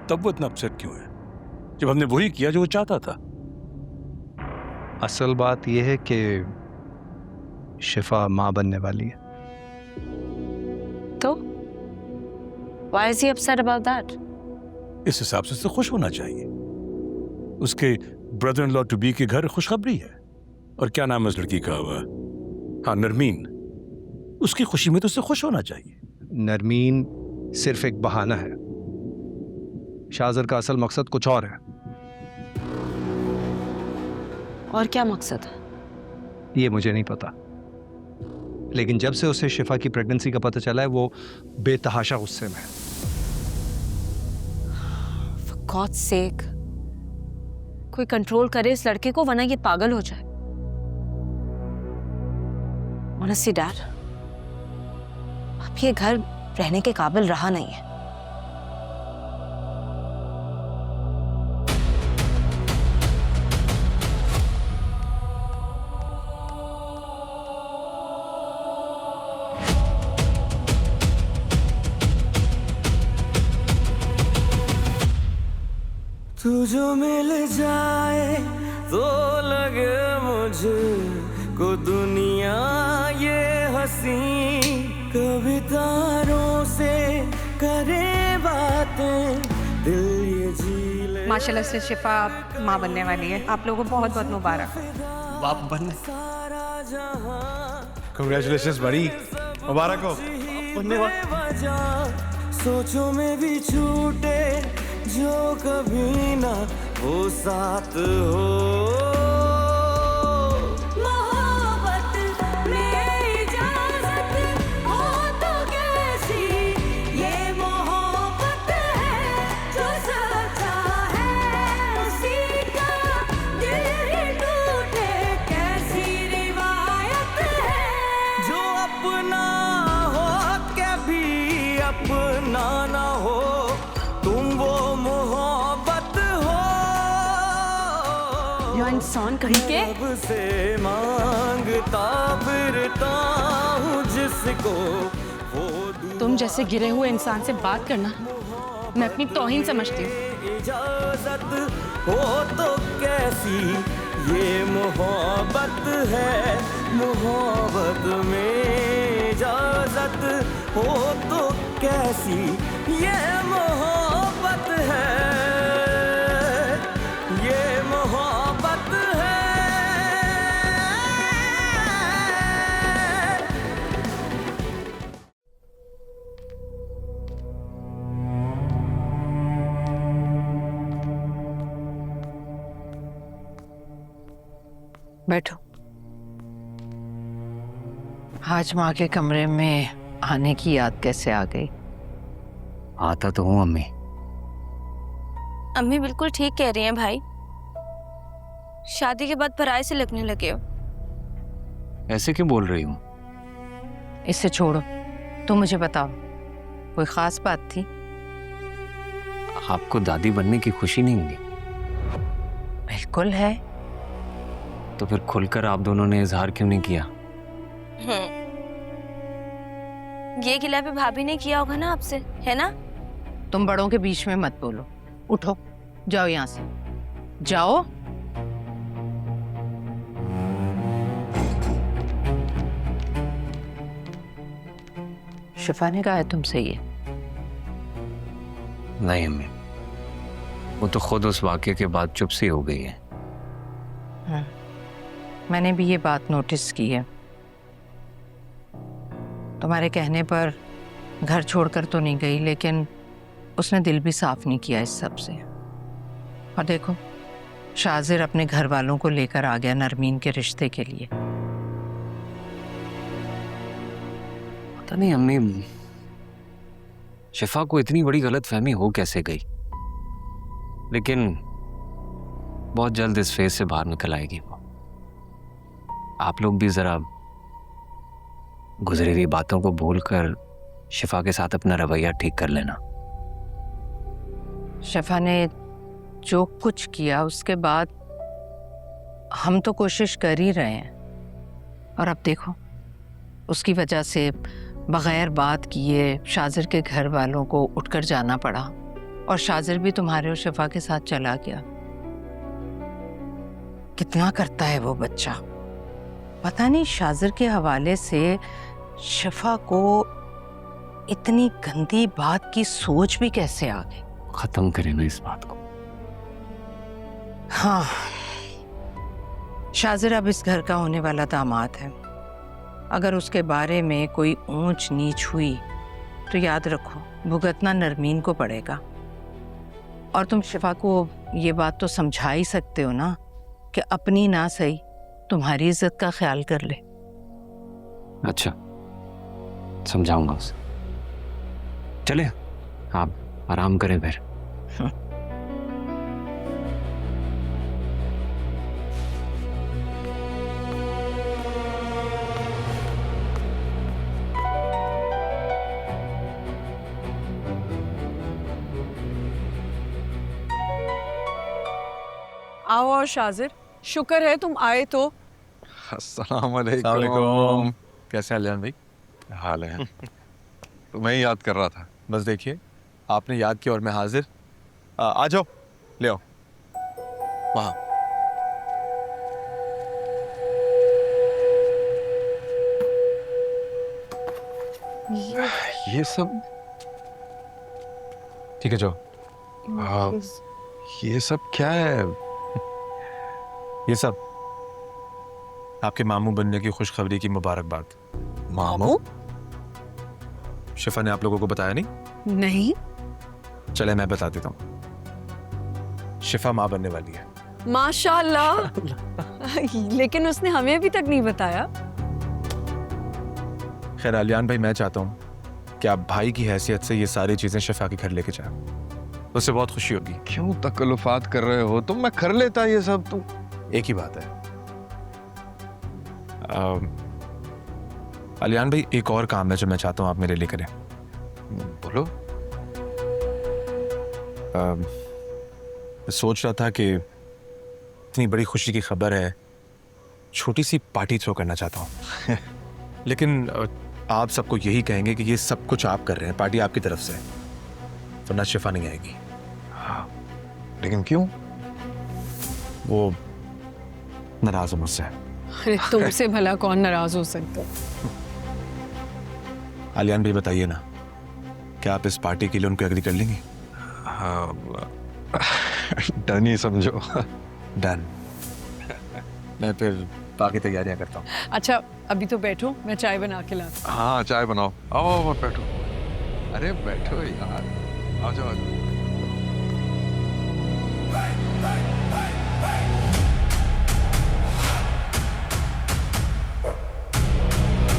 तब वो इतना अपसेट क्यों है जब हमने वही किया जो वो चाहता था? असल बात यह है कि शिफा माँ बनने वाली है। तो why is he upset about that? इस हिसाब से उसे खुश होना चाहिए। उसके brother in law to be के घर खुशखबरी है। और क्या नाम है उस लड़की का? हाँ, नरमीन। उसकी खुशी में तो उसे खुश होना चाहिए। नरमीन सिर्फ एक बहाना है। शाहजर का असल मकसद कुछ और है। और क्या मकसद है? ये मुझे नहीं पता, लेकिन जब से उसे शिफा की प्रेगनेंसी का पता चला है वो बेतहाशा गुस्से में है। For God's sake, कोई कंट्रोल करे इस लड़के को, वरना ये पागल हो जाए। Honestly, Dad, अब ये घर रहने के काबिल रहा नहीं है। तू जो मिल जाए तो लगे मुझे को दुनिया ये हंसी, कभी तारों से करे बातें दिल ये जी ले। माशाल्लाह से शिफा माँ बनने वाली है। आप लोगों को बहुत बहुत मुबारक। बाप बनने। कांग्रेचुलेशंस बड़ी, मुबारक हो। बनने सोचों में भी छूटे जो कभी ना वो साथ हो। मोहब्बत में इजाजत हो तो कैसी ये मोहब्बत है, जो सच्चा है उसी का दिल ही टूटे, कैसी रिवायत है। जो अपना हो कभी अपना ना हो, तुम वो मोहब्बत हो जो इंसान कहीं के रब से मांगता फिरता हूँ जिसको वो तुम जैसे गिरे हुए इंसान से बात करना मैं अपनी तौहीन समझती हूँ। इजाजत हो तो कैसी ये मोहब्बत है, मोहब्बत में इजाजत हो तो कैसी ये मोहब्बत है, ये मोहब्बत है। बैठो। आज माँ के कमरे में आने की याद कैसे आ गई? आता तो हूँ अम्मी। अम्मी बिल्कुल ठीक कह रही हैं भाई, शादी के बाद पराये से लगने लगे हो। ऐसे क्यों बोल रही हूँ? इसे छोड़ो, तुम मुझे बताओ, कोई खास बात थी? आपको दादी बनने की खुशी नहीं होगी? बिल्कुल है। तो फिर खुलकर आप दोनों ने इजहार क्यों नहीं किया? ये गिला भी भाभी ने किया होगा ना आपसे, है ना? तुम बड़ों के बीच में मत बोलो। उठो, जाओ यहाँ से, जाओ। शिफा ने कहा है तुमसे ये? नहीं अम्मी, वो तो खुद उस वाक़े के बाद चुप सी हो गई है। मैंने भी ये बात नोटिस की है। तुम्हारे कहने पर घर छोड़कर तो नहीं गई, लेकिन उसने दिल भी साफ नहीं किया इस सब से। और देखो, शाजिर अपने घर वालों को लेकर आ गया नरमीन के रिश्ते के लिए। पता नहीं अम्मी, शिफा को इतनी बड़ी गलतफहमी हो कैसे गई, लेकिन बहुत जल्द इस फेज से बाहर निकल आएगी वो। आप लोग भी जरा गुजरी हुई बातों को भूलकर शिफा के साथ अपना रवैया ठीक कर लेना। शिफा ने जो कुछ किया उसके बाद हम तो कोशिश कर ही रहे हैं, और अब देखो उसकी वजह से बगैर बात किए शाजिर के घर वालों को उठकर जाना पड़ा। और शाजिर भी तुम्हारे और शिफा के साथ चला गया। कितना करता है वो बच्चा, पता नहीं शाजिर के हवाले से शिफा को इतनी गंदी बात की सोच भी कैसे आ गई। खत्म करें ना इस बात को। हाँ, शाजिर अब इस घर का होने वाला दामाद है। अगर उसके बारे में कोई ऊंच नीच हुई तो याद रखो भुगतना नरमीन को पड़ेगा। और तुम शिफा को ये बात तो समझा ही सकते हो ना कि अपनी ना सही तुम्हारी इज्जत का ख्याल कर ले। अच्छा, समझाऊंगा उसे। चले, आप आराम करें फिर। आओ और शाजिर, शुक्र है तुम आए तो। अस्सलाम वालेकुम। कैसे हैं भाई? हाल है। तो मैं ही याद कर रहा था। बस देखिए, आपने याद किया और मैं हाजिर। आ जाओ, ले आओ वहाँ। ये सब ठीक है जो ये सब क्या है? ये सब आपके मामू बनने की खुशखबरी की मुबारकबाद। मामू? शिफा ने आप लोगों को बताया नहीं? नहीं। चले मैं बता देता हूँ। शिफा माँ बनने वाली है। माशाल्लाह। लेकिन उसने हमें अभी तक नहीं बताया। खैर आलियान भाई, मैं चाहता हूँ कि आप भाई की हैसियत से ये सारी चीजें शिफा के घर लेके जाएं। उससे बहुत खुशी होगी। क्यों तकल्लुफात कर रहे हो तुम? मैं कर लेता ये सब। तुम एक ही बात है आलियान भाई, एक और काम है जो मैं चाहता हूँ आप मेरे लिए करें। बोलो। मैं सोच रहा था कि इतनी बड़ी खुशी की खबर है, छोटी सी पार्टी थ्रो करना चाहता हूँ। लेकिन आप सबको यही कहेंगे कि ये सब कुछ आप कर रहे हैं, पार्टी आपकी तरफ से, तो ना शिफा नहीं आएगी। हाँ, लेकिन क्यों? वो नाराज है मुझसे। अरे तुमसे भला कौन नाराज हो सकता? आलियान भाई बताइए ना, क्या आप इस पार्टी के लिए उनको एग्री कर लेंगी? हाँ, डन ही समझो। डन। मैं फिर बाकी तैयारियां करता हूँ। अच्छा अभी तो बैठो, मैं चाय बना के लाती हूँ। हाँ चाय बनाओ। आओ बैठो। अरे बैठो यार, आ जाओ।